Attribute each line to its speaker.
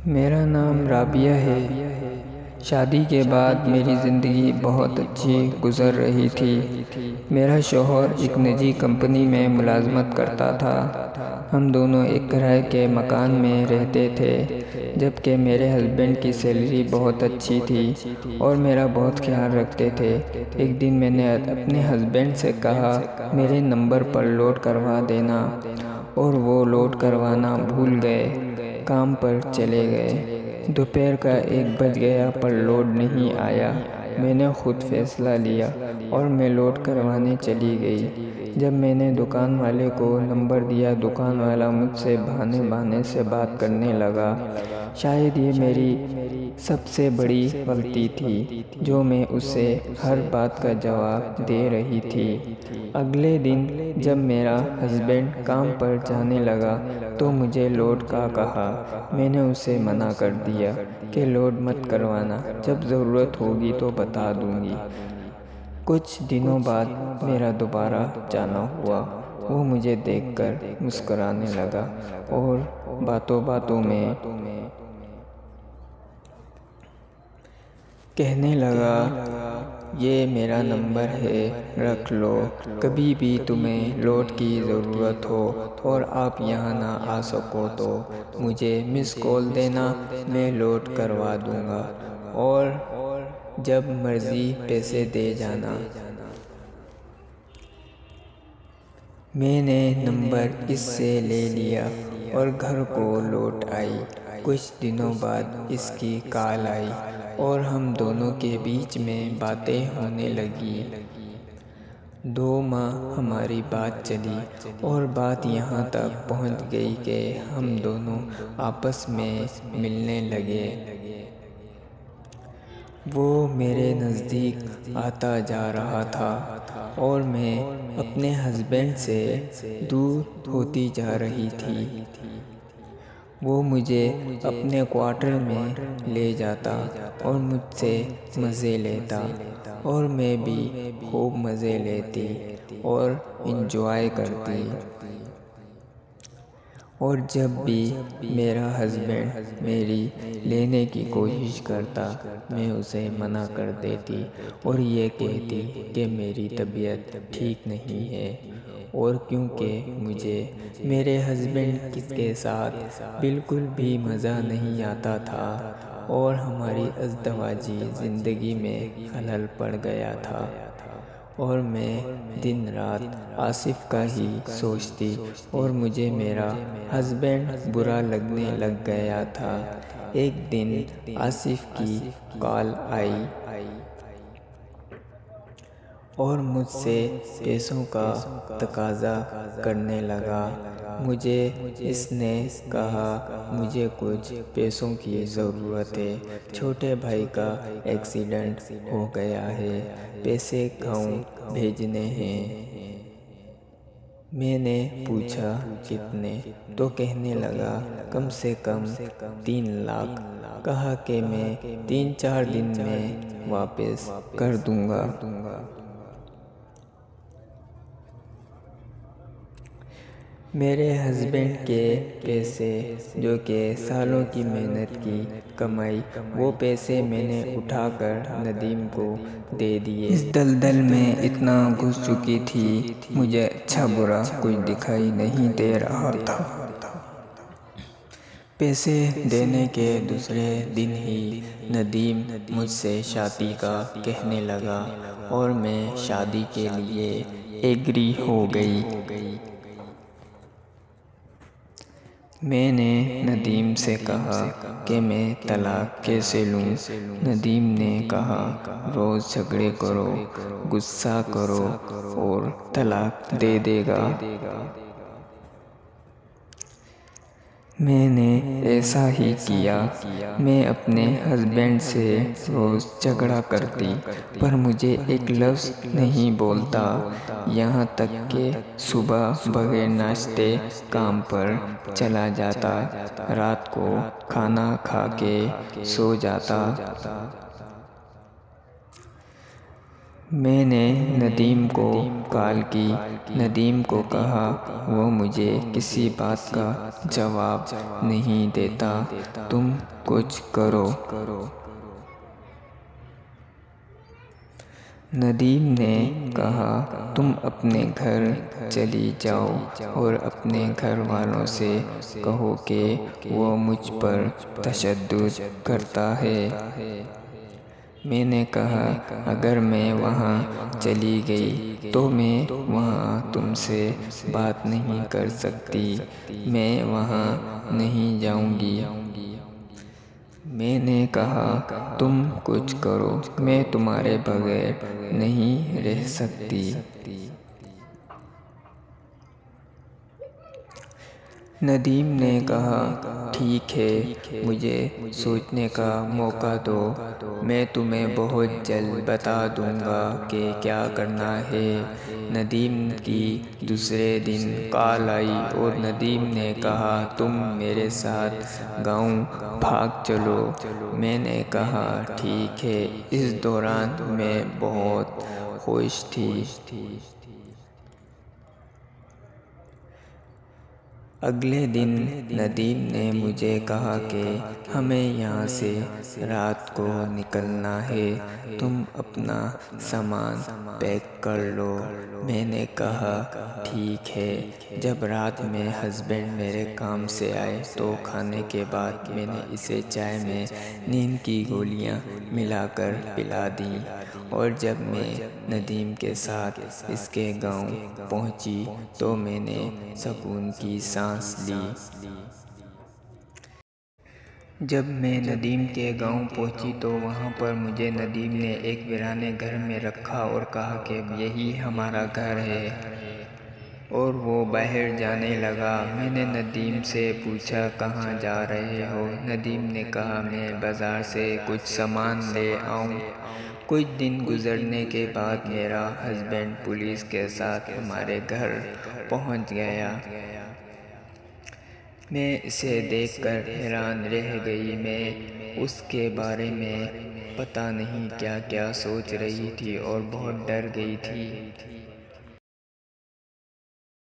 Speaker 1: میرا نام رابعہ ہے۔ شادی کے بعد میری زندگی بہت اچھی گزر رہی تھی۔ میرا شوہر ایک نجی کمپنی میں ملازمت کرتا تھا۔ ہم دونوں ایک کرائے کے مکان میں رہتے تھے، جبکہ میرے ہسبینڈ کی سیلری بہت اچھی تھی اور میرا بہت خیال رکھتے تھے۔ ایک دن میں نے اپنے ہسبینڈ سے کہا میرے نمبر پر لوڈ کروا دینا، اور وہ لوڈ کروانا بھول گئے، کام پر چلے گئے۔ دوپہر کا 1 بج گیا پر لوڈ نہیں آیا۔ میں نے خود فیصلہ لیا اور میں لوڈ کروانے چلی گئی۔ جب میں نے دکان والے کو نمبر دیا، دکان والا مجھ سے بہانے سے بات کرنے لگا۔ شاید یہ میری سب سے بڑی غلطی تھی جو میں اسے ہر بات کا جواب دے رہی تھی۔ اگلے دن جب میرا ہسبینڈ کام پر جانے لگا تو مجھے لوڈ کا کہا۔ میں نے اسے منع کر دیا کہ لوڈ مت کروانا، جب ضرورت ہوگی تو بتا دوں گی۔ کچھ دنوں بعد میرا دوبارہ جانا ہوا۔ وہ مجھے دیکھ کر مسکرانے لگا اور باتوں باتوں میں کہنے لگا یہ میرا نمبر ہے، رکھ لو، کبھی بھی تمہیں لوڈ کی ضرورت ہو اور آپ یہاں نہ آ سکو تو مجھے مس کال دینا، میں لوڈ کروا دوں گا اور جب مرضی پیسے دے جانا۔ میں نے نمبر اس سے لے لیا اور گھر کو لوٹ آئی۔ کچھ دنوں بعد اس کی کال آئی اور ہم دونوں کے بیچ میں باتیں ہونے لگیں۔ 2 ماہ ہماری بات چلی اور بات یہاں تک پہنچ گئی کہ ہم دونوں آپس میں ملنے لگے۔ وہ میرے نزدیک آتا جا رہا تھا اور میں اپنے ہسبینڈ سے دور ہوتی جا رہی تھی۔ وہ مجھے اپنے کوارٹر میں لے جاتا اور مجھ سے مزے لیتا اور میں بھی خوب مزے لیتی اور انجوائے کرتی۔ اور جب بھی میرا ہسبینڈ میری لینے کی کوشش کرتا، میں اسے منع کر دیتی اور یہ کہتی کہ میری طبیعت ٹھیک نہیں ہے، اور کیونکہ مجھے میرے ہسبینڈ کے ساتھ بالکل بھی مزہ نہیں آتا تھا اور ہماری ازدواجی زندگی میں خلل پڑ گیا تھا، اور میں دن رات آصف کا ہی سوچتی اور مجھے میرا ہسبینڈ برا لگنے لگ گیا تھا۔ ایک دن آصف کی کال آئی اور مجھ سے پیسوں کا تقاضا کرنے لگا۔ مجھے اس نے کہا مجھے کچھ پیسوں کی ضرورت ہے، چھوٹے بھائی کا ایکسیڈنٹ ہو گیا ہے، پیسے گاؤں بھیجنے ہیں۔ میں نے پوچھا کتنے؟ تو کہنے لگا کم سے کم 3 لاکھ۔ کہا کہ میں 3-4 دن میں واپس کر دوں گا۔ میرے ہسبینڈ کے پیسے جو کہ سالوں کی محنت کی کمائی، وہ پیسے میں نے اٹھا کر ندیم کو دے دیے۔ اس دلدل میں اتنا گھس چکی تھی، مجھے اچھا برا کچھ دکھائی نہیں دے رہا تھا۔ پیسے دینے کے دوسرے دن ہی ندیم مجھ سے شادی کا کہنے لگا اور میں شادی کے لیے ایگری ہو گئی۔ میں نے ندیم سے کہا کہ میں طلاق کیسے لوں؟ ندیم نے کہا روز جھگڑے کرو، غصہ کرو اور طلاق دے دے گا۔ میں نے ایسا ہی کیا۔ میں اپنے ہسبینڈ سے روز جھگڑا کرتی پر مجھے ایک لفظ نہیں بولتا، یہاں تک کہ صبح بغیر ناشتے کام پر چلا جاتا، رات کو کھانا کھا کے سو جاتا۔ میں نے ندیم کو کال کی۔ ندیم کو کہا وہ مجھے کسی بات کا جواب نہیں دیتا، تم کچھ کرو۔ ندیم نے کہا تم اپنے گھر چلی جاؤ اور اپنے گھر والوں سے کہو کہ وہ مجھ پر تشدد کرتا ہے۔ میں نے کہا اگر میں وہاں چلی گئی تو میں وہاں تم سے بات نہیں کر سکتی، میں وہاں نہیں جاؤں گی۔ میں نے کہا تم کچھ کرو، میں تمہارے بغیر نہیں رہ سکتی۔ ندیم نے کہا ٹھیک ہے، مجھے سوچنے کا موقع دو، میں تمہیں بہت جلد بتا دوں گا کہ کیا کرنا ہے۔ ندیم کی دوسرے دن کال آئی اور ندیم نے کہا تم میرے ساتھ گاؤں بھاگ چلو۔ میں نے کہا ٹھیک ہے۔ اس دوران میں بہت خوش تھی۔ اگلے دن ندیم نے مجھے کہا کہ ہمیں یہاں سے رات کو نکلنا ہے، تم اپنا سامان پیک کر لو۔ میں نے کہا ٹھیک ہے۔ جب رات میں ہسبینڈ میرے کام سے آئے تو کھانے کے بعد میں نے اسے چائے میں نیند کی گولیاں ملا کر پلا دیں، اور جب میں ندیم کے ساتھ اس کے گاؤں پہنچی تو میں نے سکون کی سانس لی۔ جب میں ندیم کے گاؤں پہنچی تو وہاں پر مجھے ندیم نے ایک ویرانے گھر میں رکھا اور کہا کہ یہی ہمارا گھر ہے، اور وہ باہر جانے لگا۔ میں نے ندیم سے پوچھا کہاں جا رہے ہو؟ ندیم نے کہا میں بازار سے کچھ سامان لے آؤں۔ کچھ دن گزرنے کے بعد میرا ہسبینڈ پولیس کے ساتھ ہمارے گھر پہنچ گیا۔ میں اسے دیکھ کر حیران رہ گئی۔ میں اس کے بارے میں پتہ نہیں کیا کیا سوچ رہی تھی اور بہت ڈر گئی تھی۔